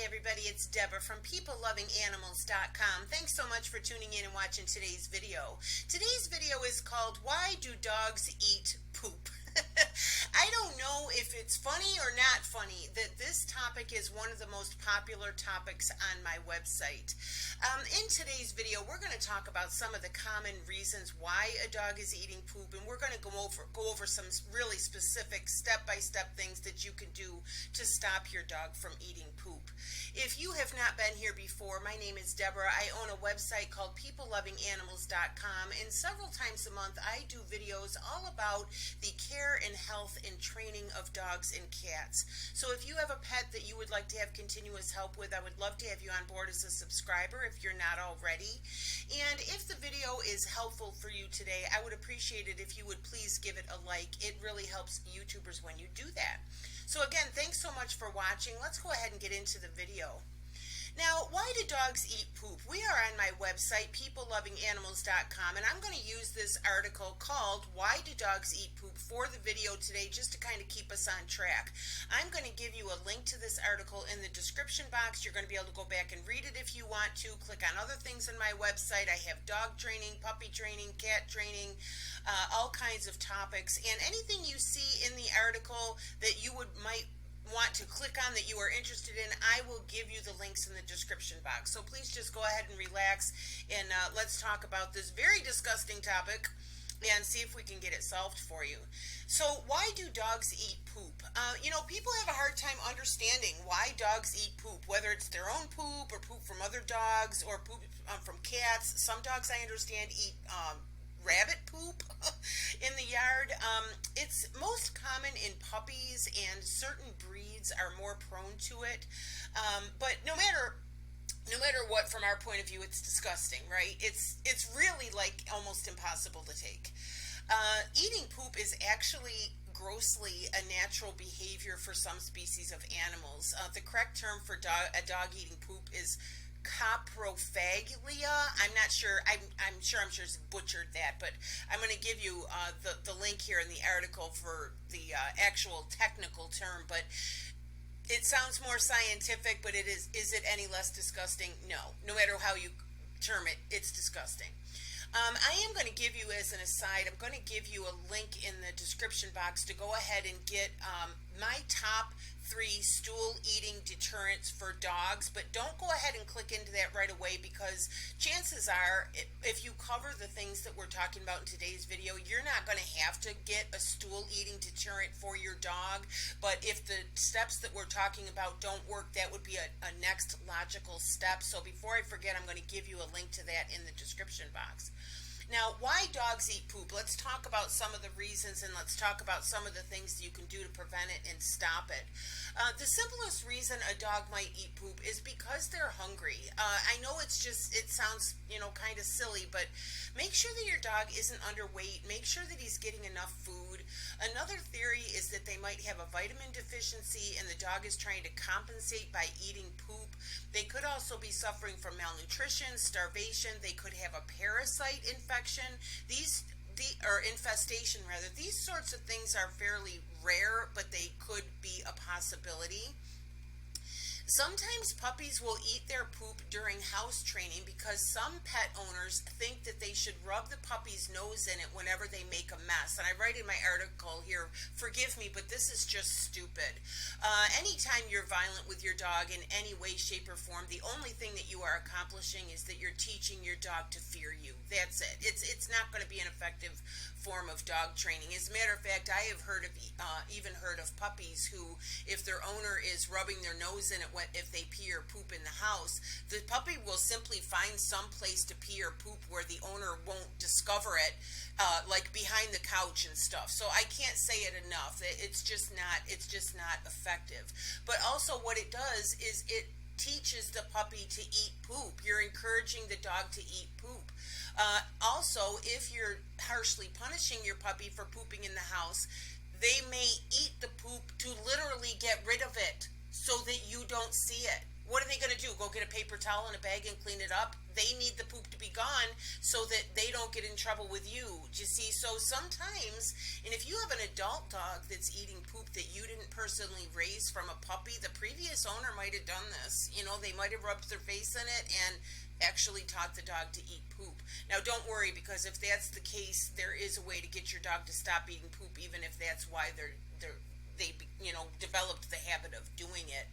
everybody, it's Deborah from PeopleLovingAnimals.com. Thanks so much for tuning in and watching today's video. Today's video is called Why Do Dogs Eat Poop? I don't know if it's funny or not funny that this topic is one of the most popular topics on my website. In today's video, we're going to talk about some of the common reasons why a dog is eating poop, and we're going to go over some really specific step-by-step things that you can do to stop your dog from eating poop. If you have not been here before, my name is Deborah. I own a website called PeopleLovingAnimals.com, and several times a month I do videos all about the care and health and training of dogs and cats. So if you have a pet that you would like to have continuous help with, I would love to have you on board as a subscriber if you're not already. And if the video is helpful for you today, I would appreciate it if you would please give it a like. It really helps YouTubers when you do that. So again, thanks so much for watching. Let's go ahead and get into the video. Now, why do dogs eat poop? We are on my website, PeopleLovingAnimals.com, and I'm going to use this article called Why Do Dogs Eat Poop for the video today, just to kind of keep us on track. I'm going to give you a link to this article in the description box. You're going to be able to go back and read it if you want to. Click on other things on my website. I have dog training, puppy training, cat training, all kinds of topics. And anything you see in the article that you might want to click on that you are interested in, I will give you the links in the description box. So please just go ahead and relax, and let's talk about this very disgusting topic and see if we can get it solved for you. So why do dogs eat poop? People have a hard time understanding why dogs eat poop, whether it's their own poop or poop from other dogs or poop from cats. Some dogs, I understand, eat rabbit poop in the yard. It's most common in puppies, and certain breeds are more prone to it. But no matter what, from our point of view, it's disgusting, right? It's really like almost impossible to take. Eating poop is actually grossly a natural behavior for some species of animals. The correct term for a dog eating poop is coprophagia. I'm not sure. I'm sure it's butchered that, but I'm going to give you the link here in the article for the actual technical term. But it sounds more scientific, but it is. Is it any less disgusting? No. No matter how you term it, it's disgusting. I am going to give you, as an aside, I'm going to give you a link in the description box to go ahead and get my top 3 stool eating deterrents for dogs, but don't go ahead and click into that right away, because chances are, if you cover the things that we're talking about in today's video, you're not going to have to get a stool eating deterrent for your dog. But if the steps that we're talking about don't work, that would be a next logical step. So before I forget, I'm going to give you a link to that in the description box. Now, why dogs eat poop? Let's talk about some of the reasons, and let's talk about some of the things that you can do to prevent it and stop it. The simplest reason a dog might eat poop is because they're hungry. I know it sounds, kind of silly, but make sure that your dog isn't underweight. Make sure that he's getting enough food. Another theory is that they might have a vitamin deficiency, and the dog is trying to compensate by eating poop. They could also be suffering from malnutrition, starvation. They could have a parasite infection. Infestation rather. These sorts of things are fairly rare, but they could be a possibility. Sometimes puppies will eat their poop during house training because some pet owners think that they should rub the puppy's nose in it whenever they make a mess. And I write in my article here, forgive me, but this is just stupid. Anytime you're violent with your dog in any way, shape, or form, the only thing that you are accomplishing is that you're teaching your dog to fear you. That's it. It's not going to be an effective form of dog training. As a matter of fact, I have even heard of puppies who, if their owner is rubbing their nose in it if they pee or poop in the house, the puppy will simply find some place to pee or poop where the owner won't discover it, like behind the couch and stuff. So I can't say it enough. It's just not effective. But also what it does is it teaches the puppy to eat poop. You're encouraging the dog to eat poop. Also, if you're harshly punishing your puppy for pooping in the house, they may eat the poop to literally get rid of it so that you don't see it. what are they going to do? Go get a paper towel and a bag and clean it up? They need the poop to be gone so that they don't get in trouble with you. Do you see? So sometimes, and if you have an adult dog that's eating poop that you didn't personally raise from a puppy, the previous owner might have done this. You know, they might have rubbed their face in it and actually taught the dog to eat poop. Now don't worry, because if that's the case, there is a way to get your dog to stop eating poop, even if that's why they developed the habit of doing it.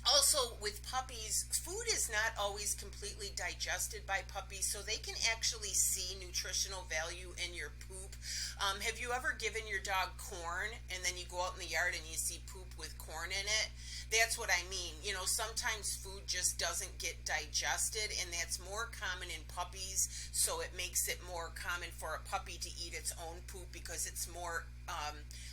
Also, with puppies, food is not always completely digested by puppies, so they can actually see nutritional value in your poop. Have you ever given your dog corn and then you go out in the yard and you see poop with corn in it? That's what I mean. You know, sometimes food just doesn't get digested, and that's more common in puppies, so it makes it more common for a puppy to eat its own poop because it's more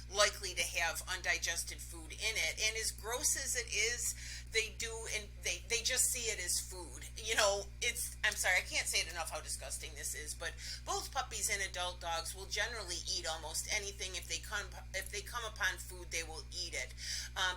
likely to have undigested food in it. And as gross as it is, they do, and they just see it as food. You know, I'm sorry, I can't say it enough how disgusting this is, but both puppies and adult dogs will generally eat almost anything. If they come upon food, they will eat it.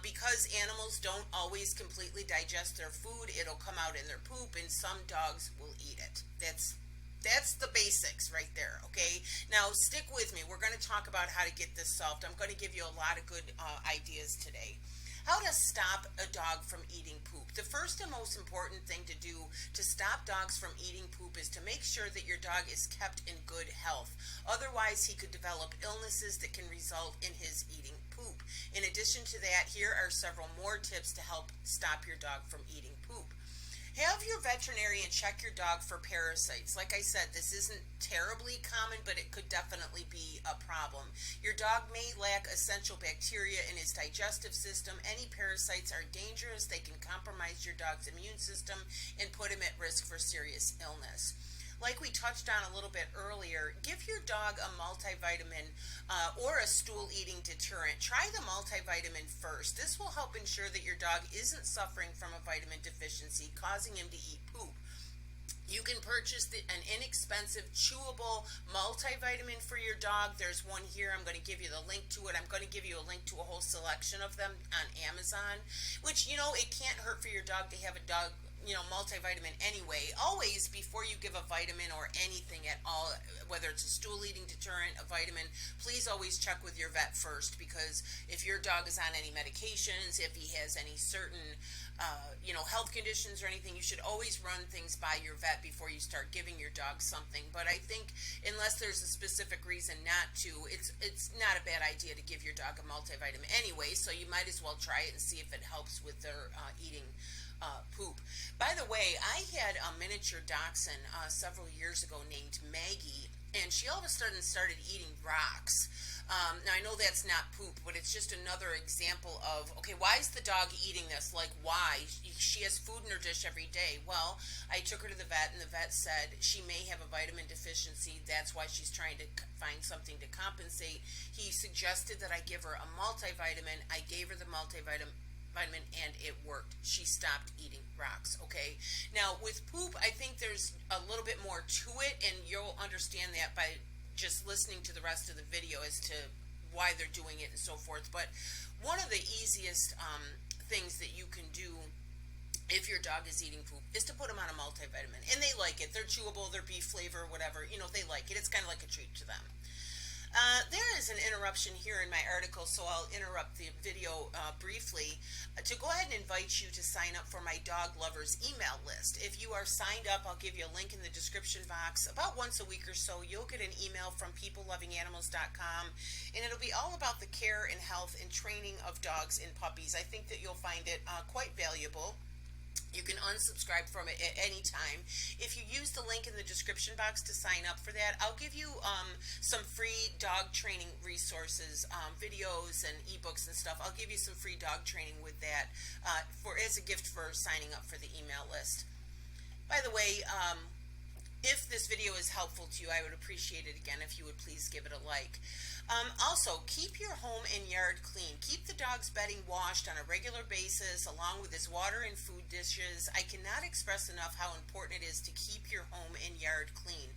Because animals don't always completely digest their food, it'll come out in their poop, and some dogs will eat it. That's the basics right there, okay? Now, stick with me. We're going to talk about how to get this solved. I'm going to give you a lot of good ideas today. How to stop a dog from eating poop. The first and most important thing to do to stop dogs from eating poop is to make sure that your dog is kept in good health. Otherwise, he could develop illnesses that can result in his eating poop. In addition to that, here are several more tips to help stop your dog from eating poop. Have your veterinarian check your dog for parasites. Like I said, this isn't terribly common, but it could definitely be a problem. Your dog may lack essential bacteria in his digestive system. Any parasites are dangerous. They can compromise your dog's immune system and put him at risk for serious illness. Like we touched on a little bit earlier, give your dog a multivitamin or a stool-eating deterrent. Try the multivitamin first. This will help ensure that your dog isn't suffering from a vitamin deficiency, causing him to eat poop. You can purchase an inexpensive chewable multivitamin for your dog. There's one here. I'm going to give you the link to it. I'm going to give you a link to a whole selection of them on Amazon, which, you know, it can't hurt for your dog to have a dog multivitamin anyway. Always, before you give a vitamin or anything at all, whether it's a stool eating deterrent, a vitamin, please always check with your vet first, because if your dog is on any medications, if he has any certain health conditions or anything, you should always run things by your vet before you start giving your dog something. But I think unless there's a specific reason not to, it's not a bad idea to give your dog a multivitamin anyway, so you might as well try it and see if it helps with their eating poop. By the way, I had a miniature dachshund several years ago named Maggie, and she all of a sudden started eating rocks. Now, I know that's not poop, but it's just another example of, okay, why is the dog eating this? Like, why? She has food in her dish every day. Well, I took her to the vet, and the vet said she may have a vitamin deficiency. That's why she's trying to find something to compensate. He suggested that I give her a multivitamin. I gave her the multivitamin, and it worked. She stopped eating rocks. Okay, now with poop, I think there's a little bit more to it, and you'll understand that by just listening to the rest of the video as to why they're doing it and so forth. But one of the easiest things that you can do if your dog is eating poop is to put them on a multivitamin, and they like it. They're chewable, they're beef flavor, whatever, they like it. It's kind of like a treat to them. There is an interruption here in my article, so I'll interrupt the video briefly to go ahead and invite you to sign up for my dog lovers email list. If you are signed up, I'll give you a link in the description box. About once a week or so, you'll get an email from peoplelovinganimals.com, and it'll be all about the care and health and training of dogs and puppies. I think that you'll find it quite valuable. You can unsubscribe from it at any time. If you use the link in the description box to sign up for that, I'll give you some free dog training resources, videos and ebooks and stuff. I'll give you some free dog training with that as a gift for signing up for the email list. By the way, if this video is helpful to you, I would appreciate it again if you would please give it a like. Also, keep your home and yard clean. Keep the dog's bedding washed on a regular basis along with his water and food dishes. I cannot express enough how important it is to keep your home and yard clean.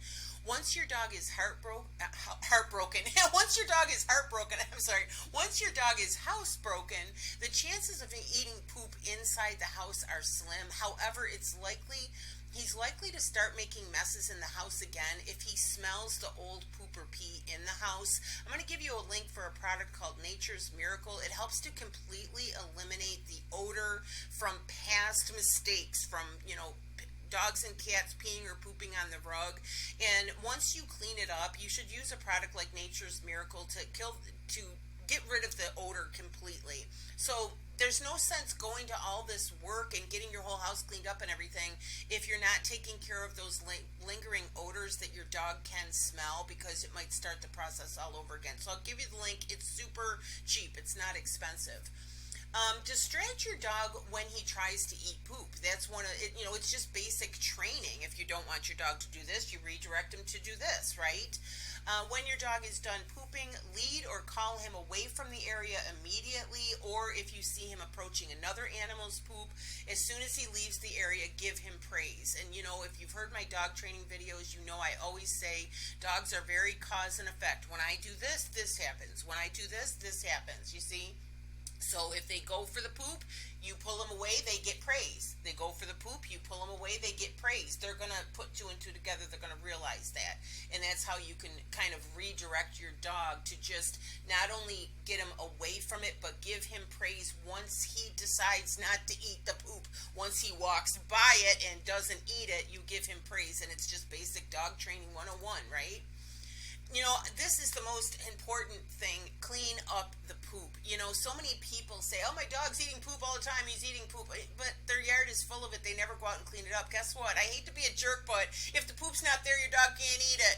Once your dog is heartbroken, once your dog is heartbroken, I'm sorry, once your dog is housebroken, the chances of him eating poop inside the house are slim. However, he's likely to start making messes in the house again if he smells the old poop or pee in the house. I'm going to give you a link for a product called Nature's Miracle. It helps to completely eliminate the odor from past mistakes, from, dogs and cats peeing or pooping on the rug. And once you clean it up, you should use a product like Nature's Miracle to get rid of the odor completely. So there's no sense going to all this work and getting your whole house cleaned up and everything if you're not taking care of those lingering odors that your dog can smell, because it might start the process all over again. So I'll give you the link. It's super cheap. It's not expensive. Distract your dog when he tries to eat poop. That's one of it. It's just basic training. If you don't want your dog to do this, you redirect him to do this, right? When your dog is done pooping, lead or call him away from the area immediately, or if you see him approaching another animal's poop, as soon as he leaves the area, give him praise. And if you've heard my dog training videos, I always say dogs are very cause and effect. When I do this, this happens. When I do this, this happens. You see? So if they go for the poop, you pull them away, they get praise. They go for the poop, you pull them away, they get praise. They're going to put two and two together. They're going to realize that. And that's how you can kind of redirect your dog to just not only get him away from it, but give him praise once he decides not to eat the poop. Once he walks by it and doesn't eat it, you give him praise. And it's just basic dog training 101, right? This is the most important thing. Clean up the poop. So many people say, oh, my dog's eating poop all the time. He's eating poop. But their yard is full of it. They never go out and clean it up. Guess what? I hate to be a jerk, but if the poop's not there, your dog can't eat it.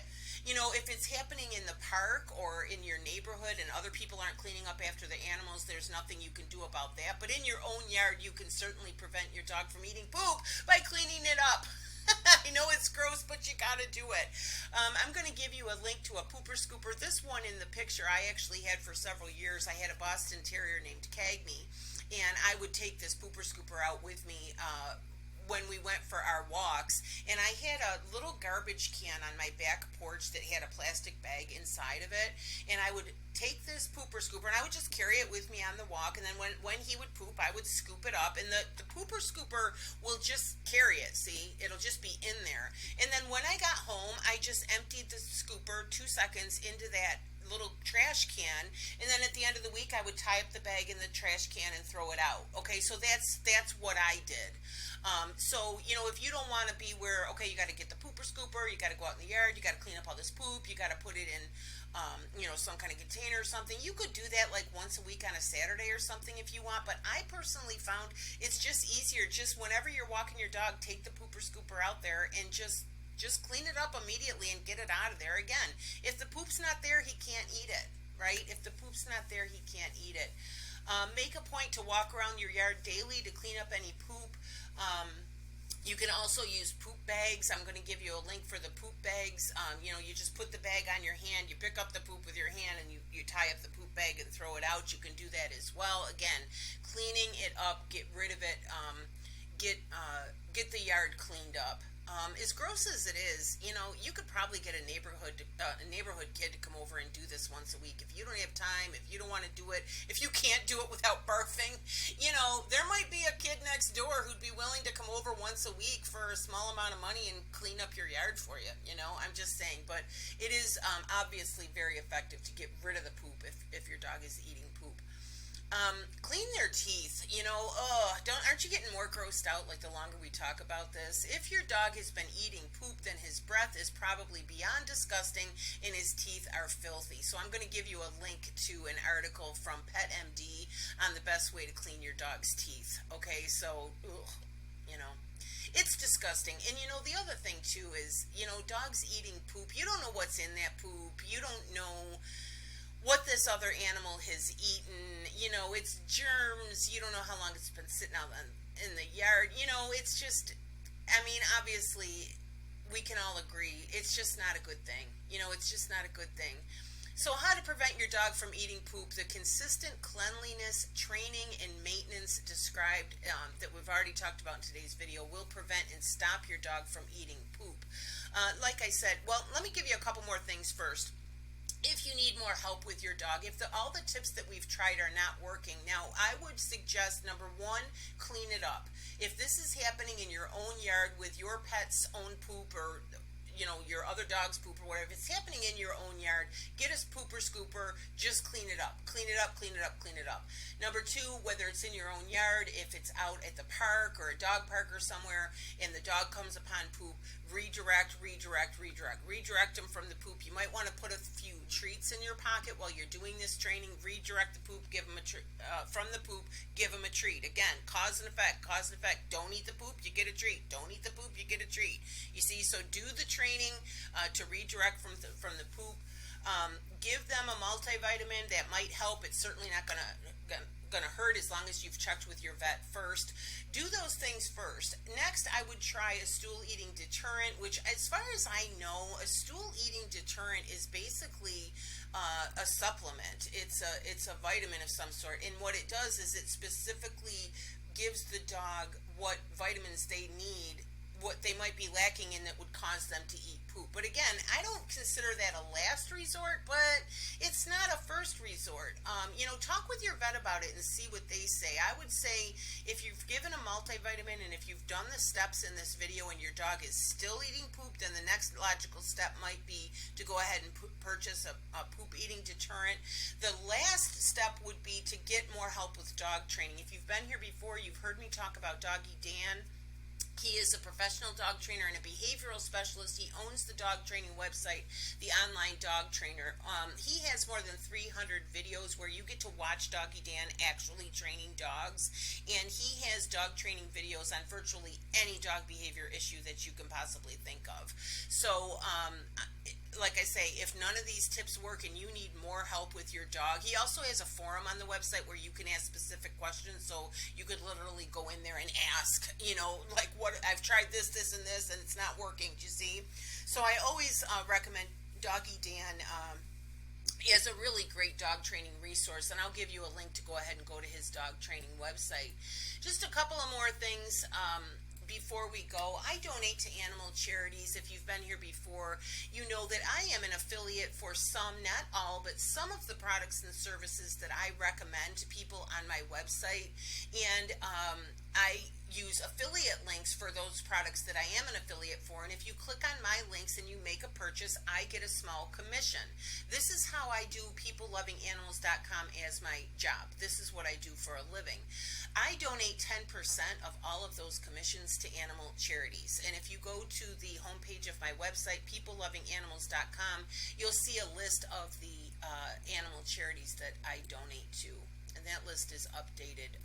If it's happening in the park or in your neighborhood and other people aren't cleaning up after the animals, there's nothing you can do about that. But in your own yard, you can certainly prevent your dog from eating poop by cleaning it up. I know it's gross, but you gotta do it. I'm going to give you a link to a pooper scooper. This one in the picture I actually had for several years. I had a Boston Terrier named Cagney, and I would take this pooper scooper out with me when we went for our walks, and I had a little garbage can on my back porch that had a plastic bag inside of it, and I would take this pooper scooper and I would just carry it with me on the walk, and then when he would poop, I would scoop it up, and the pooper scooper will just carry it. See, it'll just be in there. And then when I got home, I just emptied the scooper 2 seconds into that little trash can, and then at the end of the week I would tie up the bag in the trash can and throw it out. Okay, so that's what I did. So if you don't want to be where, okay, you got to get the pooper scooper, you got to go out in the yard, you got to clean up all this poop, you got to put it in some kind of container or something, you could do that like once a week on a Saturday or something if you want. But I personally found it's just easier, just whenever you're walking your dog, take the pooper scooper out there and just clean it up immediately and get it out of there. Again, if the poop's not there, he can't eat it, right? If the poop's not there, he can't eat it. Make a point to walk around your yard daily to clean up any poop. You can also use poop bags. I'm going to give you a link for the poop bags. You just put the bag on your hand, you pick up the poop with your hand, and you tie up the poop bag and throw it out. You can do that as well. Again, cleaning it up, get rid of it, get the yard cleaned up. As gross as it is, you could probably get a neighborhood kid to come over and do this once a week. If you don't have time, if you don't want to do it, if you can't do it without barfing, there might be a kid next door who'd be willing to come over once a week for a small amount of money and clean up your yard for you. I'm just saying. But it is obviously very effective to get rid of the poop if your dog is eating poop. Clean their teeth. Aren't you getting more grossed out like the longer we talk about this? If your dog has been eating poop, then his breath is probably beyond disgusting and his teeth are filthy. So I'm going to give you a link to an article from PetMD on the best way to clean your dog's teeth. Okay, so it's disgusting. And the other thing too is, dogs eating poop, you don't know what's in that poop. You don't know what this other animal has eaten. It's germs. You don't know how long it's been sitting out in the yard. It's just, obviously we can all agree it's just not a good thing. It's just not a good thing. So, how to prevent your dog from eating poop? The consistent cleanliness, training, and maintenance described that we've already talked about in today's video will prevent and stop your dog from eating poop. Like I said, well, let me give you a couple more things first. If you need more help with your dog, if all the tips that we've tried are not working, now I would suggest number one, clean it up. If this is happening in your own yard with your pet's own poop, or your other dog's poop, or whatever, if it's happening in your own yard, get a pooper scooper, just clean it up. Clean it up, clean it up, clean it up. Number two, whether it's in your own yard, if it's out at the park or a dog park or somewhere, and the dog comes upon poop, redirect them from the poop. You might want to put a few treats in your pocket while you're doing this training. Redirect the poop, give them a from the poop, give them a treat. Again, cause and effect, cause and effect. Don't eat the poop, you get a treat. Don't eat the poop, you get a treat. You see, so do the training to redirect from the poop. Give them a multivitamin that might help. It's certainly not gonna hurt as long as you've checked with your vet first. Do those things first. Next, I would try a stool eating deterrent, which, as far as I know, a stool eating deterrent is basically a supplement. It's a vitamin of some sort, and what it does is it specifically gives the dog what vitamins they need, what they might be lacking in that would cause them to eat poop. But again, I don't consider that a last resort, but it's not a first resort. Talk with your vet about it and see what they say. I would say if you've given a multivitamin and if you've done the steps in this video and your dog is still eating poop, then the next logical step might be to go ahead and purchase a poop eating deterrent. The last step would be to get more help with dog training. If you've been here before, you've heard me talk about Doggy Dan. He is a professional dog trainer and a behavioral specialist. He owns the dog training website, The Online Dog Trainer. He has more than 300 videos where you get to watch Doggy Dan actually training dogs. And he has dog training videos on virtually any dog behavior issue that you can possibly think of. So, like I say, if none of these tips work and you need more help with your dog, he also has a forum on the website where you can ask specific questions. So you could literally go in there and ask, like, what I've tried this, and this, and it's not working. Do you see? So I always recommend Doggy Dan as a really great dog training resource, and I'll give you a link to go ahead and go to his dog training website. Just a couple of more things. Before we go, I donate to animal charities. If you've been here before, you know that I am an affiliate for some, not all, but some of the products and services that I recommend to people on my website. And I use affiliate links for those products that I am an affiliate for, and if you click on my links and you make a purchase, I get a small commission. This is how I do peoplelovinganimals.com as my job. This is what I do for a living. I donate 10% of all of those commissions to animal charities, and if you go to the homepage of my website, peoplelovinganimals.com, you'll see a list of the animal charities that I donate to, and that list is updated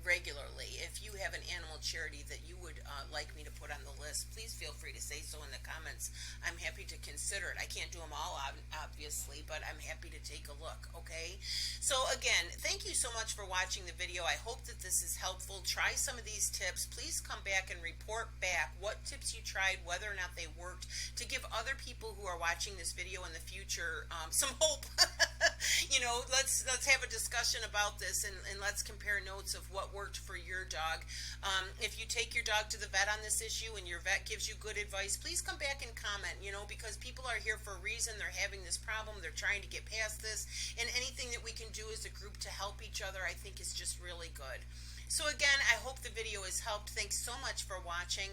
regularly. If you have an animal charity that you would like me to put on the list, please feel free to say so in the comments. I'm happy to consider it. I can't do them all, obviously, but I'm happy to take a look, okay? So again, thank you so much for watching the video. I hope that this is helpful. Try some of these tips. Please come back and report back what tips you tried, whether or not they worked, to give other people who are watching this video in the future some hope. Let's have a discussion about this, and let's compare notes of what worked for your dog. If you take your dog to the vet on this issue and your vet gives you good advice, please come back and comment, because people are here for a reason. They're having this problem. They're trying to get past this, and anything that we can do as a group to help each other, I think, is just really good. So again, I hope the video has helped. Thanks so much for watching.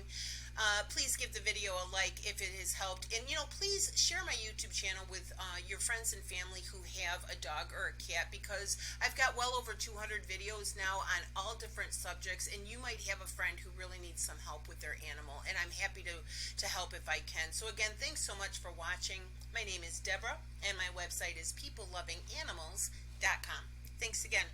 Please give the video a like if it has helped. And, please share my YouTube channel with your friends and family who have a dog or a cat, because I've got well over 200 videos now on all different subjects, and you might have a friend who really needs some help with their animal, and I'm happy to help if I can. So again, thanks so much for watching. My name is Deborah, and my website is peoplelovinganimals.com. Thanks again.